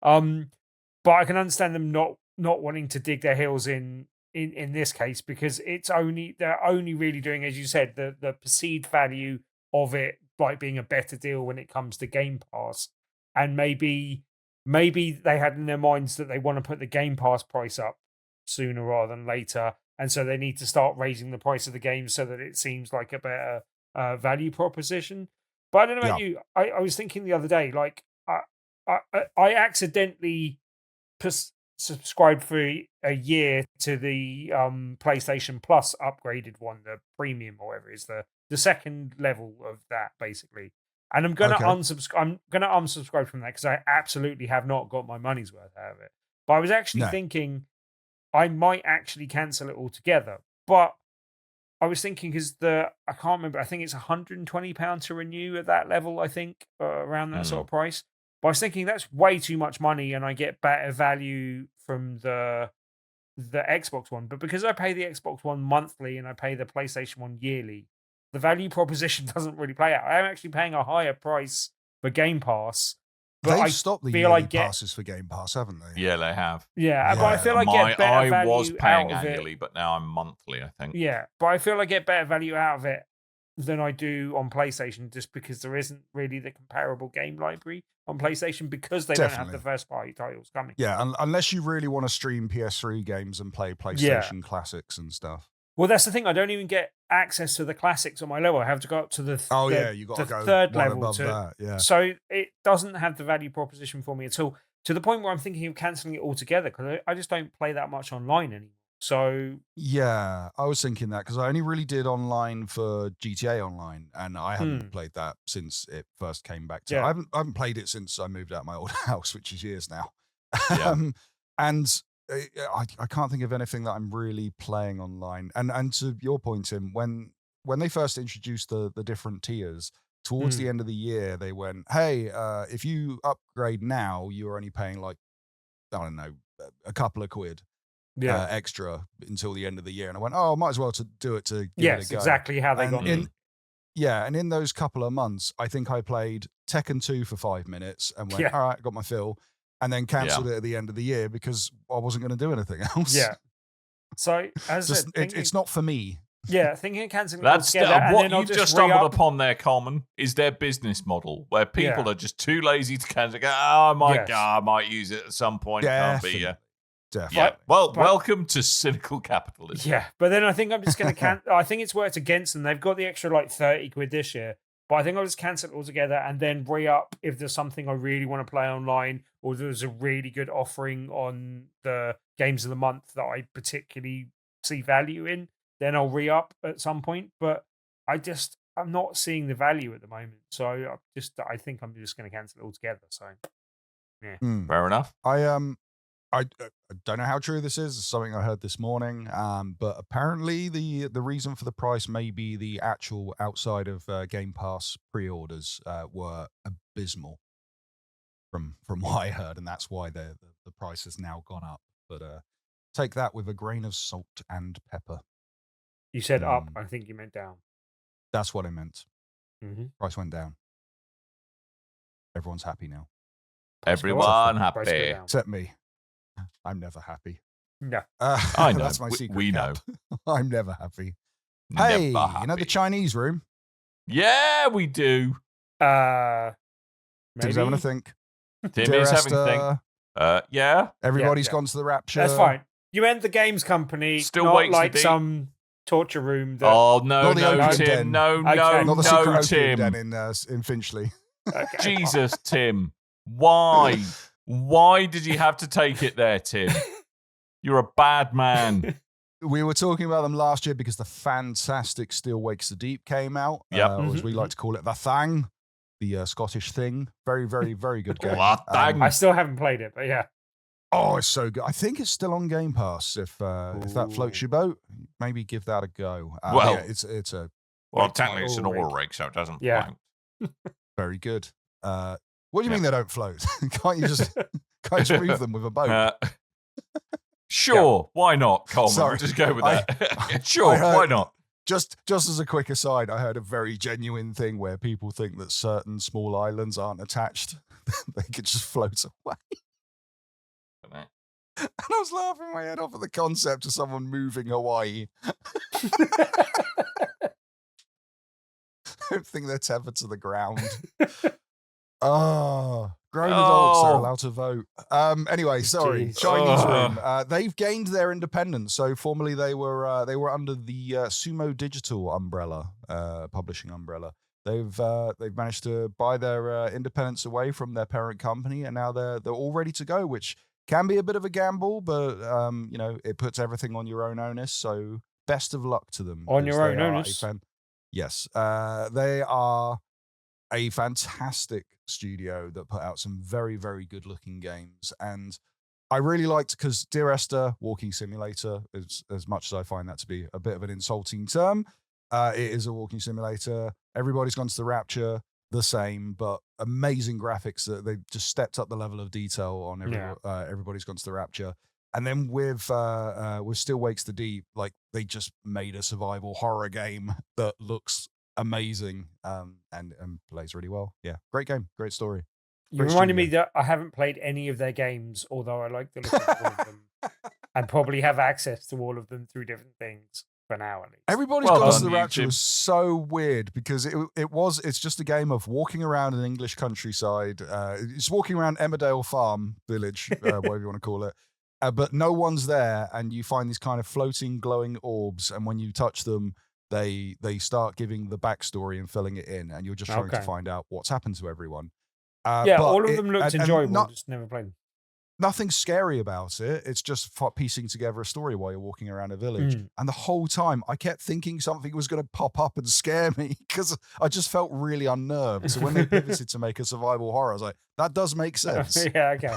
But I can understand them not wanting to dig their heels in this case, because they're only really doing, as you said, the perceived value of it like being a better deal when it comes to Game Pass. And maybe they had in their minds that they want to put the Game Pass price up sooner rather than later, and so they need to start raising the price of the game so that it seems like a better value proposition. But I don't know about you. I was thinking the other day, like I accidentally subscribed for a year to the PlayStation Plus upgraded one, the premium or whatever it is, the second level of that basically. And I'm gonna unsubscribe from that because I absolutely have not got my money's worth out of it. But I was actually thinking I might actually cancel it altogether. But I was thinking because I can't remember. I think it's £120 to renew at that level. I think around that sort of price. But I was thinking that's way too much money, and I get better value from the Xbox One. But because I pay the Xbox One monthly and I pay the PlayStation One yearly, the value proposition doesn't really play out. I'm actually paying a higher price for Game Pass. But They've stopped the yearly passes for Game Pass, haven't they? Yeah, they have. Yeah, but I feel I get better value I was paying out of annually, but now I'm monthly, I think. Yeah, but I feel I get better value out of it than I do on PlayStation, just because there isn't really the comparable game library on PlayStation because they don't have the first party titles coming. Yeah, unless you really want to stream PS3 games and play PlayStation classics and stuff. Well, that's the thing. I don't even get access to the classics on my level. I have to go up to the you got to go third one level above that. Yeah. So it doesn't have the value proposition for me at all. To the point where I'm thinking of cancelling it altogether because I just don't play that much online anymore. So yeah, I was thinking that because I only really did online for GTA Online, and I haven't played that since it first came back. I haven't played it since I moved out of my old house, which is years now. Yeah. And I can't think of anything that I'm really playing online. And to your point, Tim, when they first introduced the different tiers towards the end of the year, they went, "Hey, if you upgrade now, you're only paying like I don't know a couple of quid." Extra until the end of the year, and I went, "Oh, I might as well do it to give it a go." Exactly how they got me. And in those couple of months, I think I played Tekken 2 for 5 minutes and went, "All right, got my fill," and then cancelled it at the end of the year because I wasn't going to do anything else. Yeah. So as it's not for me. Yeah, thinking of cancelling. That's what you just stumbled upon there, Coleman, is their business model where people are just too lazy to cancel. Go, I might use it at some point. Can't be. Definitely. Yeah. Well, welcome to cynical capitalism. Yeah, but then I think I'm just going to I think it's worked against them. They've got the extra like 30 quid this year, but I think I'll just cancel it altogether and then re-up if there's something I really want to play online or there's a really good offering on the games of the month that I particularly see value in. Then I'll re-up at some point. But I'm not seeing the value at the moment, so I think I'm just going to cancel it altogether. So yeah, fair enough. I don't know how true this is. It's something I heard this morning, but apparently the reason for the price may be the actual outside of Game Pass pre-orders were abysmal from what I heard, and that's why the price has now gone up. But take that with a grain of salt and pepper. You said up. I think you meant down. That's what I meant. Mm-hmm. Price went down. Everyone's happy now. Everyone happy. Except me. I'm never happy. No. I know. That's my secret. We know. I'm never happy. Never hey, happy. You know the Chinese room? Yeah, we do. Maybe. Tim's having a think. Tim is having a think. Yeah. Everybody's gone to the rapture. That's fine. You meant the games company, still not waits like to be. some torture room. No, Tim. No, not the secret Tim. Den in Finchley. Okay. Jesus, Tim. Why? Why did you have to take it there, Tim? You're a bad man. We were talking about them last year because the fantastic Still Wakes the Deep came out. Or as we like to call it, the Thang, the Scottish Thing. Very, very, very good game. I still haven't played it, but yeah. Oh, it's so good. I think it's still on Game Pass. If that floats your boat, maybe give that a go. Well, yeah, it's a Well, great technically, it's an title oil rig, so it doesn't Yeah. float. very good. What do you Yeah. mean they don't float? Can't you just move them with a boat? Sure, why not, Coleman? Sorry. We'll just go with I- that. Sure, I heard- why not? Just as a quick aside, I heard a very genuine thing where people think that certain small islands aren't attached; they could just float away. And I was laughing my head off at the concept of someone moving Hawaii. I don't think they're tethered to the ground. Oh, grown adults are allowed to vote. Anyway, sorry. Jeez. Chinese Room. They've gained their independence. So formerly they were under the Sumo Digital umbrella, publishing umbrella. They've managed to buy their independence away from their parent company, and now they're all ready to go, which can be a bit of a gamble, but it puts everything on your own onus. So best of luck to them. On 'cause your they own are onus. Yes, they are a fantastic studio that put out some very, very good looking games. And I really liked, because Dear Esther, walking simulator, as much as I find that to be a bit of an insulting term, it is a walking simulator. Everybody's Gone to the Rapture, the same, but amazing graphics that they've just stepped up the level of detail on Everybody's Gone to the Rapture. And then with Still Wakes the Deep, like, they just made a survival horror game that looks amazing and plays really well. Yeah, great game, great story. You Great reminded me studio. that I haven't played any of their games, although I like the look of all of them, and probably have access to all of them through different things for now at least. Everybody's Well Gone to done, the Rapture YouTube. was so weird because it's just a game of walking around an English countryside. It's walking around Emmerdale Farm Village, whatever you want to call it. But no one's there, and you find these kind of floating, glowing orbs, and when you touch them, they start giving the backstory and filling it in, and you're just trying to Okay. find out what's happened to everyone. Yeah, but all of them looked and enjoyable. Just never played them. nothing scary about it. It's just piecing together a story while you're walking around a village. And the whole time I kept thinking something was going to pop up and scare me because I just felt really unnerved. So when they pivoted to make a survival horror, I was like, that does make sense. Yeah, okay.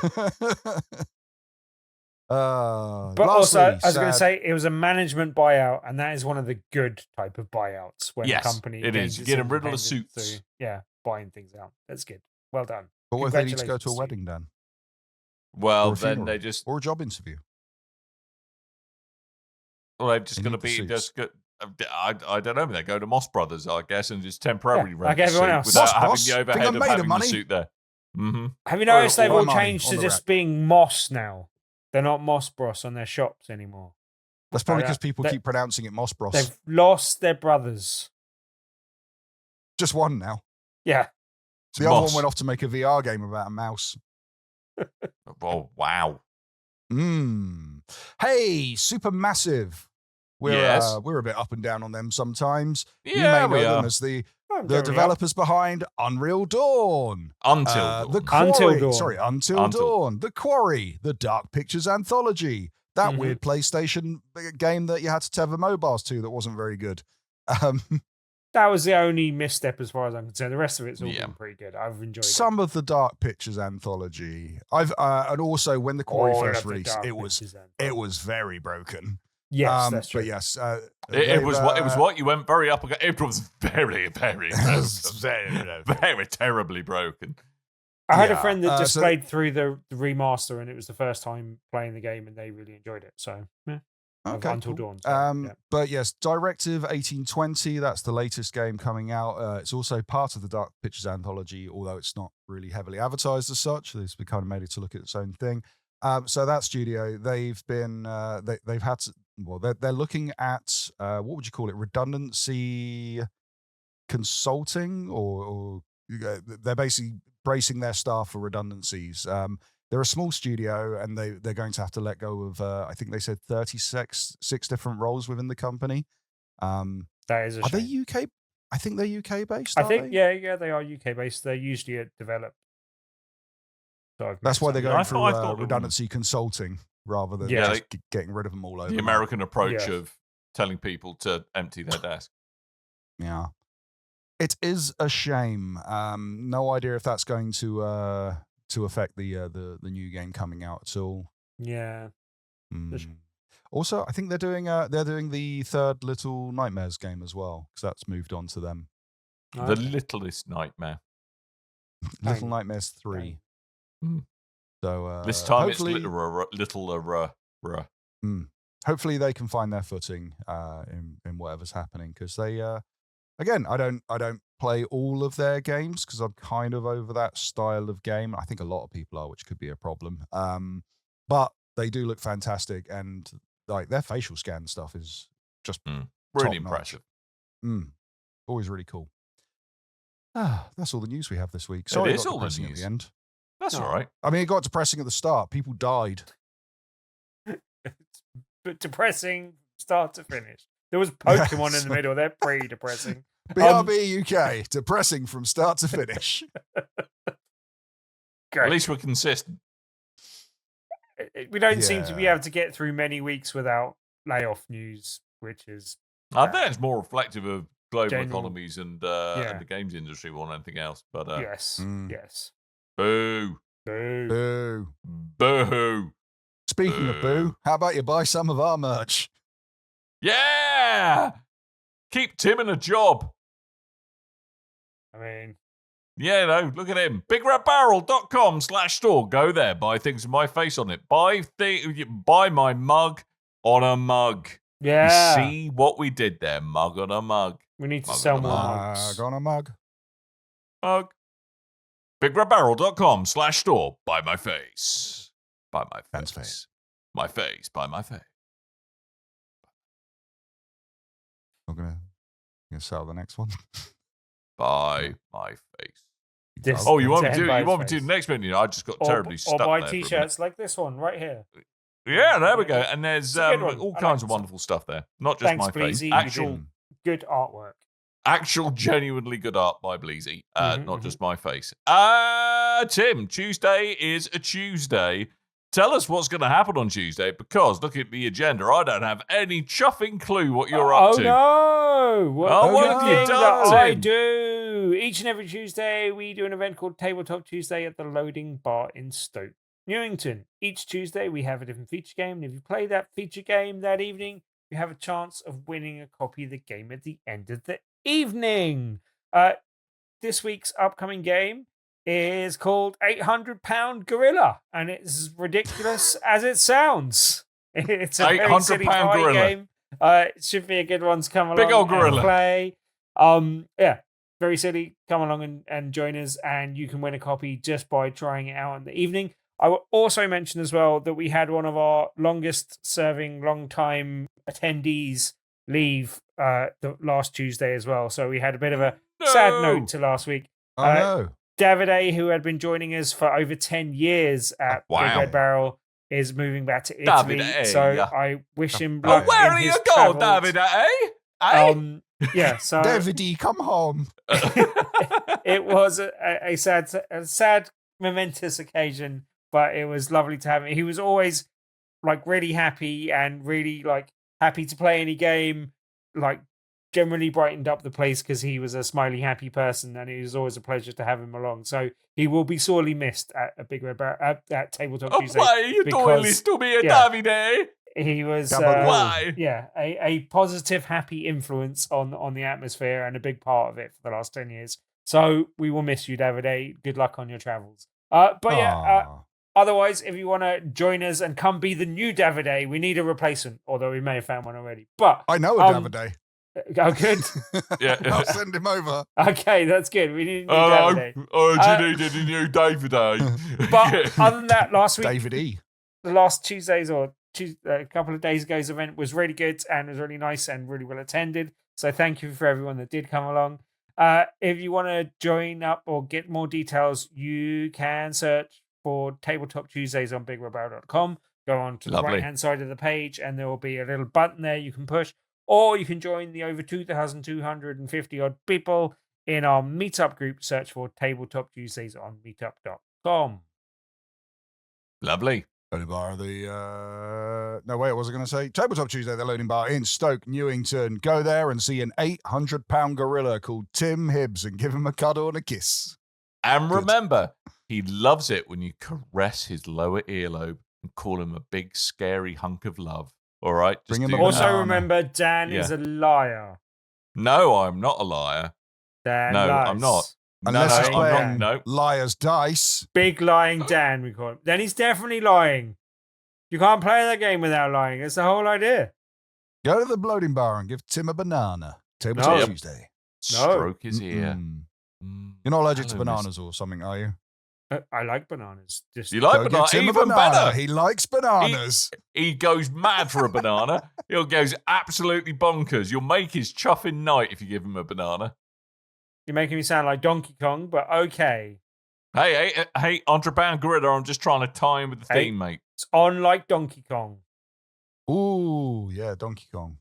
But lastly, also, I was going to sad- say it was a management buyout, and that is one of the good type of buyouts when Yes, a company it gains is. its Getting rid of the independence suits. through, yeah, buying things out. That's good. Well done. But what if they need to go to a Congratulations wedding, Dan? Well, Or a then funeral? they just Or a job interview? they're just They going to need the be suits. just good. I don't know. They go to Moss Brothers, I guess, and just temporarily Yeah, rent like the everyone suit else. without Moss having Bros. the Think overhead I'm of made of having the money? suit there. Mm-hmm. Have you noticed they've or all money changed on to the just rack. being Moss now? They're not Moss Bros on their shops anymore. That's probably Yeah, because people they- keep pronouncing it Moss Bros. They've lost their brothers. Just one now. Yeah. The other one Moss. went off to make a VR game about a mouse. Oh wow! Hey, Supermassive. Yes. We're a bit up and down on them sometimes. Yeah, you may we know them are. as the There we are. developers behind Unreal Dawn. Until The dawn. Until Quarry. Dawn. Sorry, Until Until- Dawn. The Quarry. The Dark Pictures Anthology. That Mhm. weird PlayStation game that you had to tether mobiles to that wasn't very good. That was the only misstep as far as I'm concerned. The rest of it's all Yeah. been pretty good. I've enjoyed Some of the Dark Pictures Anthology. and also when the Quarry All first of the released, Dark it was Pictures then. it was very broken. Yes, that's true. But yes, It they've, was what you went very up against. It was very, very, very terribly broken. I had a yeah, friend that just so- played through the remaster, and it was the first time playing the game, and they really enjoyed it. So, yeah. Of Okay, Until cool. Dawn. So, yeah. But yes, Directive 1820, that's the latest game coming out. It's also part of the Dark Pictures Anthology, although it's not really heavily advertised as such. It's kind of made it to look at its own thing. So that studio, they've been, they've had to, well, they're looking at, what would you call it? Redundancy consulting, or they're basically bracing their staff for redundancies. They're a small studio, and they're going to have to let go of, I think they said 36 different roles within the company. That is a Are shame. they UK? I think they're UK based. I think, yeah, they are UK based. They're usually at developed. So I've That's met why they're some- going I through thought they were- redundancy consulting rather than Yeah. just getting rid of them all over. The night. American approach Yeah. of telling people to empty their desk. Yeah. It is a shame. No idea if that's going to affect the new game coming out at all. Yeah. Also, I think they're doing the third Little Nightmares game as well, because that's moved on to them. The Littlest Nightmare. Little Nightmares 3. So this time it's hopefully, littler. hopefully they can find their footing in whatever's happening, because they again, I don't play all of their games because I'm kind of over that style of game. I think a lot of people are, which could be a problem. But they do look fantastic, and like their facial scan stuff is just really impressive. Always really cool. That's all the news we have this week. Sorry, it got depressing at the end. That's all right. I mean, it got depressing at the start. People died. But depressing start to finish. There was Pokemon in the middle. They're pretty depressing. BRB UK, depressing from start to finish. Great. At least we're consistent. We don't seem to be able to get through many weeks without layoff news, which is... I think it's more reflective of global economies and the games industry more than anything else. But yes. Boo. Boo. Boo. Boo. Speaking of boo, how about you buy some of our merch? Yeah! Keep Tim in a job. I mean... Yeah, no, look at him. BigRedBarrel.com/store. Go there, buy things with my face on it. Buy my mug on a mug. Yeah. You see what we did there? Mug on a mug. We need to sell more mugs. Mug on a mug. Mug. BigRedBarrel.com/store. Buy my face. Buy my face. My face. Buy my face. I'm gonna sell the next one. Buy my face. You want me to do the next menu? I just got terribly stuck there. Or buy t-shirts like this one right here. Yeah, there we go. And there's all kinds of wonderful stuff there. Not just my face. Actual good artwork. Actual genuinely good art by Bleezy. Not just my face. Tim, Tuesday is a Tuesday. Tell us what's going to happen on Tuesday, because look at the agenda. I don't have any chuffing clue what you're up to. No! What have you done, Tim? I do. Each and every Tuesday, we do an event called Tabletop Tuesday at the Loading Bar in Stoke, Newington. Each Tuesday, we have a different feature game, and if you play that feature game that evening, you have a chance of winning a copy of the game at the end of the evening. This week's upcoming game is called 800-Pound Gorilla, and it's ridiculous as it sounds. It's a very silly party gorilla game. It should be a good one to come along. Big old gorilla. And play. Very silly. Come along and join us, and you can win a copy just by trying it out in the evening. I will also mention as well that we had one of our longest-serving, long-time attendees leave the last Tuesday as well. So we had a bit of a sad note to last week. No. Davide, who had been joining us for over 10 years at Big Red Barrel, is moving back to Italy. Davide. So I wish him luck. Where in are his you going, Davide? So Davide, come home. It was a sad, momentous occasion, but it was lovely to have him. He was always like really happy and really like happy to play any game, like generally brightened up the place because he was a smiley, happy person, and it was always a pleasure to have him along. So he will be sorely missed at a Big Red Bar at Tabletop Tuesday. Why are you doing this to me, Davide? He was why? A positive, happy influence on the atmosphere and a big part of it for the last 10 years. So we will miss you, Davide. Good luck on your travels. Otherwise, if you want to join us and come be the new Davide, we need a replacement, although we may have found one already. But I know a Davide. Oh, good. I'll send him over. Okay, that's good. We need a new Davide. You needed a new Davide. But other than that, last week, David E. The last Tuesdays or a couple of days ago's event was really good and was really nice and really well attended. So thank you for everyone that did come along. If you want to join up or get more details, you can search for Tabletop Tuesdays on BigRedBarrel.com. Go on to the right-hand side of the page and there will be a little button there you can push. Or you can join the over 2,250 odd people in our meetup group. Search for Tabletop Tuesdays on meetup.com. Lovely. Loading bar, no, wait, what was I going to say? Tabletop Tuesday, the loading bar in Stoke, Newington. Go there and see an 800-pound gorilla called Tim Hibbs and give him a cuddle and a kiss. And remember, he loves it when you caress his lower earlobe. and call him a big, scary hunk of love. All right? Bring him do a that. Also, banana. remember, Dan is a liar. No, I'm not a liar. Dan No, lies. I'm not. Unless no, he's I'm playing not. No. Liar's Dice. Big lying Dan, we call him. Then he's definitely lying. You can't play that game without lying. That's the whole idea. Go to the bloating bar and give Tim a banana. Tabletop No. Tuesday. Stroke his ear. You're not allergic to Hello, miss. bananas or something, are you? I like bananas. Just You like Go banana? get Tim a Even banana. better. He likes bananas. He goes mad for a banana. He goes absolutely bonkers. You'll make his chuffing night if you give him a banana. You're making me sound like Donkey Kong, but okay. Hey, 100-pound gorilla. I'm just trying to tie in with the Hey. theme, mate. It's on like Donkey Kong. Ooh, yeah, Donkey Kong.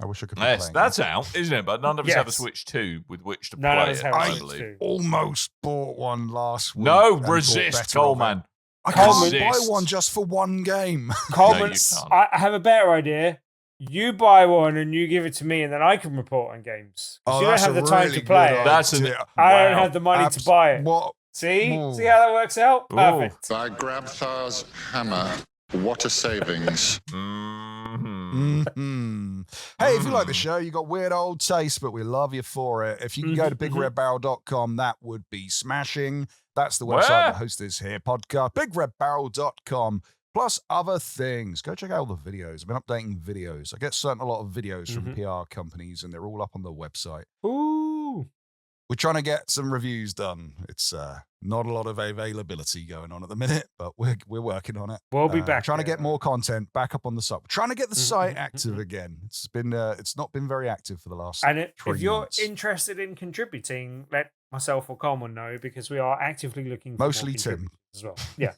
I wish I could be Yes, playing that's that. out, isn't it? But none of us have a Yes. Switch 2 with which to None of play us it, have a I Switch believe. 2. Almost bought one last week. No, and thought resist, better of it. Coleman. I can't Coleman. buy Resist. one just for one game. Coleman, you can't. I have a better idea. You buy one and you give it to me, and then I can report on games. 'Cause you don't that's have a the time really to play good it. That's an- idea. I don't Wow. have the money to buy it. What? See? Ooh. See how that works out? Ooh. Perfect. By Grabthar's hammer, what a savings. Mhm. Mhm. Hey, if you like the show, you got weird old taste, but we love you for it. If you can go to bigredbarrel.com, that would be smashing. That's the website Where? that hosts this here podcast, bigredbarrel.com, plus other things. Go check out all the videos. I've been updating videos. I get sent a lot of videos from PR companies, and they're all up on the website. Ooh. We're trying to get some reviews done. It's not a lot of availability going on at the minute, but we're working on it. We'll be We're back. trying to there. get more content back up on the site. We're trying to get the site active again. It's not been very active for the last. And if 3 you're months. interested in contributing, let myself or Coleman know, because we are actively looking for Mostly more Tim. contributors as well. Yeah.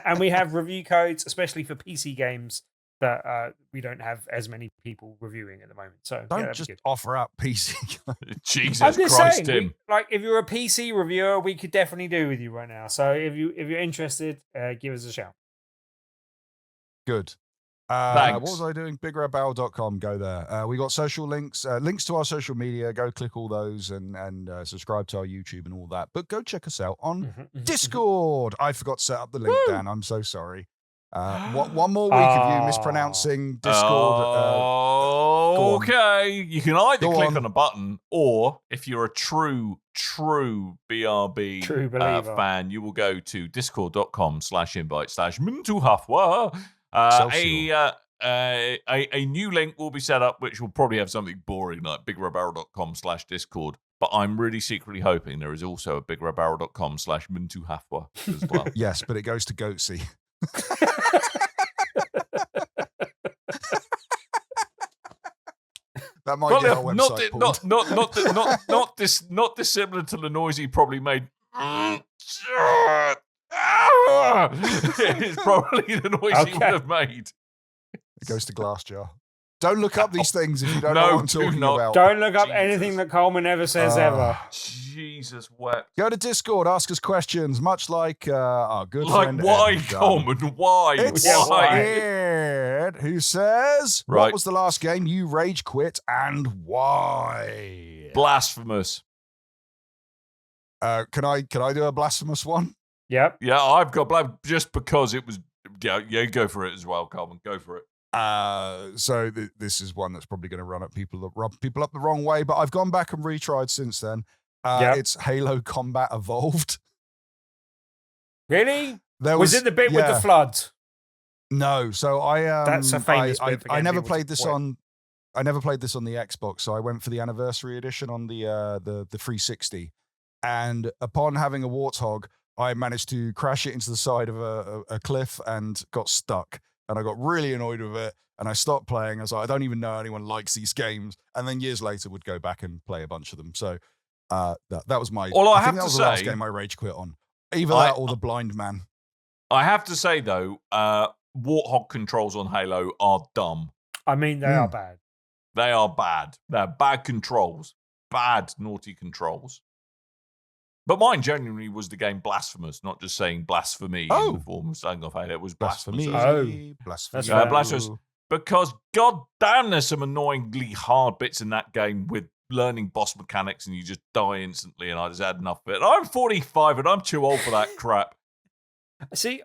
And we have review codes, especially for PC games, that we don't have as many people reviewing at the moment. So Don't that'd be just good. offer up PC. Jesus I'm just Christ, saying, Tim. like if you're a PC reviewer, we could definitely do with you right now. So if you're interested, give us a shout. Good. Thanks. What was I doing? bigredbarrel.com. Go there. We got social links, links to our social media. Go click all those and subscribe to our YouTube and all that. But go check us out on Discord. I forgot to set up the link, Dan. I'm so sorry. One more week of you mispronouncing Discord. go on. Okay. You can either Go click on. on a button, or if you're a true BRB True believer. fan, you will go to discord.com/invite/mintuhafwa. A new link will be set up, which will probably have something boring like bigredbarrel.com/discord. But I'm really secretly hoping there is also a bigredbarrel.com/mintuhafwa as well. Yes, but it goes to Goatsy. That might Well, get our website pulled. not dissimilar to the noise he probably made. It's probably the noise he would have made. It goes to Glassjar. Don't look up these things if you don't No, know what I'm do talking not. about. Don't look up Jesus. anything that Coleman ever says ever. Jesus wept. Go to Discord, ask us questions, much like our good Like, friend why, Ed has done. Coleman? Why? It's Why? Ed who says, Right. what was the last game you rage quit and why? Blasphemous. Can I do a blasphemous one? Yep. Yeah, I've got just because it was. Yeah, go for it as well, Coleman. Go for it. So this is one that's probably going to rub people up the wrong way, but I've gone back and retried since then. Yep. It's Halo Combat Evolved. Really? There Was it the bit with the flood? No, so I That's a famous I bit for I getting never people to played this quit. on. I never played this on the Xbox, so I went for the anniversary edition on the 360. And upon having a warthog, I managed to crash it into the side of a cliff and got stuck. And I got really annoyed with it, and I stopped playing. I was like, I don't even know anyone likes these games. And then years later, would go back and play a bunch of them. So that was my. Although I think have that to was the last say- game I rage quit on. Either that or the Blind Man. I have to say though, Warthog controls on Halo are dumb. I mean, they are bad. They are bad. They're bad controls. Bad, naughty controls. But mine genuinely was the game Blasphemous, not just saying blasphemy in the form of saying off Halo. It was blasphemous. Blasphemy. Oh. Blasphemy. That's fair. Blasphemous. Because goddamn, there's some annoyingly hard bits in that game with learning boss mechanics and you just die instantly, and I just had enough of it. I'm 45 and I'm too old for that crap. See,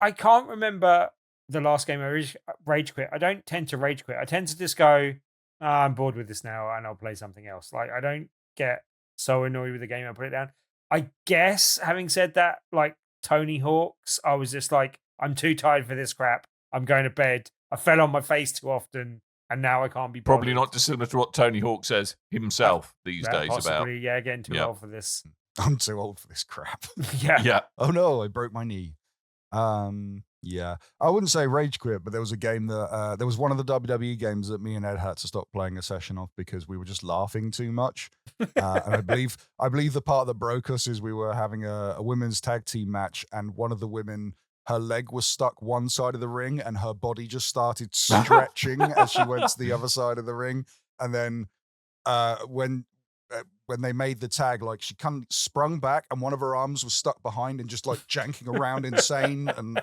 I can't remember the last game I rage quit. I don't tend to rage quit. I tend to just go, I'm bored with this now, and I'll play something else. Like, I don't get so annoyed with the game I put it down. I guess, having said that, like Tony Hawk's, I was just like, I'm too tired for this crap. I'm going to bed. I fell on my face too often, and now I can't be bothered. Probably not dissimilar to what Tony Hawk says himself these days possibly, about. Yeah, getting too old for this. I'm too old for this crap. Yeah. Oh no, I broke my knee. Yeah, I wouldn't say rage quit, but there was a game that there was one of the WWE games that me and Ed had to stop playing a session of because we were just laughing too much. And I believe the part that broke us is we were having a women's tag team match, and one of the women, her leg was stuck one side of the ring, and her body just started stretching as she went to the other side of the ring. And then when they made the tag, like she kind of sprung back, and one of her arms was stuck behind and just like janking around insane, and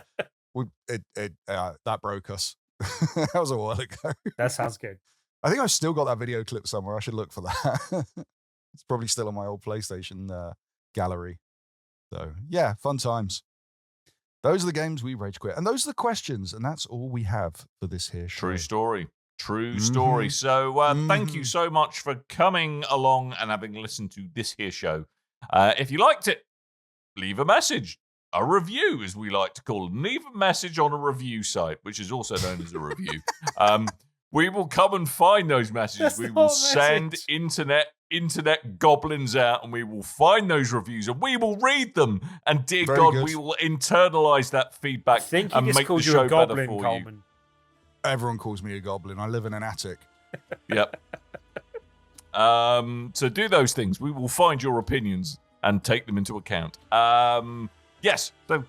that broke us. That was a while ago. That sounds good. I think I've still got that video clip somewhere. I should look for that. It's probably still on my old PlayStation gallery. So yeah, fun times. Those are the games we rage quit, and those are the questions, and that's all we have for this here show. True story. True story. So thank you so much for coming along and having listened to this here show. If you liked it, leave a message, a review, as we like to call it. Leave a message on a review site, which is also known as a review. We will come and find those messages. We will send internet goblins out, and we will find those reviews, and we will read them. And dear Very God, good. we will internalize that feedback and make the show better for you. Everyone calls me a goblin. I live in an attic. Yep. So do those things. We will find your opinions and take them into account. Yes. So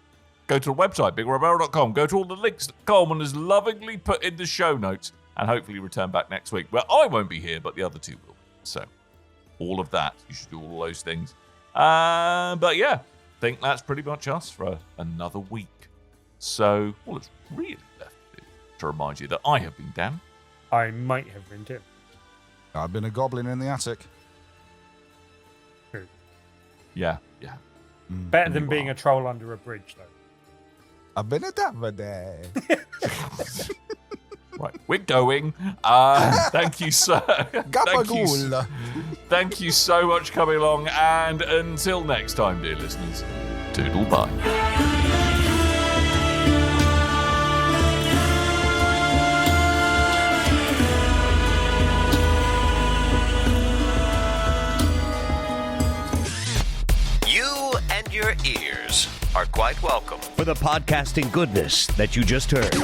go to the website, bigrebel.com. Go to all the links that Coleman has lovingly put in the show notes, and hopefully return back next week. Well, I won't be here, but the other two will. So all of that. You should do all those things. But yeah, I think that's pretty much us for another week. So all it's really left to remind you that I have been Dan. I might have been Tim. I've been a goblin in the attic. True. Yeah. Better than being a troll under a bridge, though. I've been a Davide. Right, we're going. Thank you, sir. Gabagool. Thank you so much for coming along, and until next time, dear listeners, toodle bye. Your ears are quite welcome for the podcasting goodness that you just heard.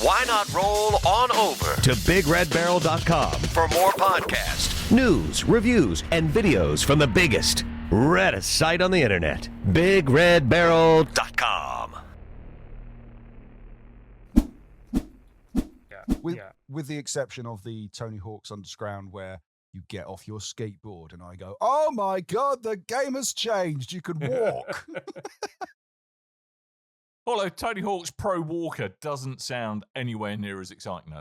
Why not roll on over to BigRedBarrel.com for more podcasts, news, reviews, and videos from the biggest, reddest site on the internet, BigRedBarrel.com. With the exception of the Tony Hawk's Underground, where you get off your skateboard and I go, oh my God, the game has changed. You can walk. Although Tony Hawk's Pro Walker doesn't sound anywhere near as exciting.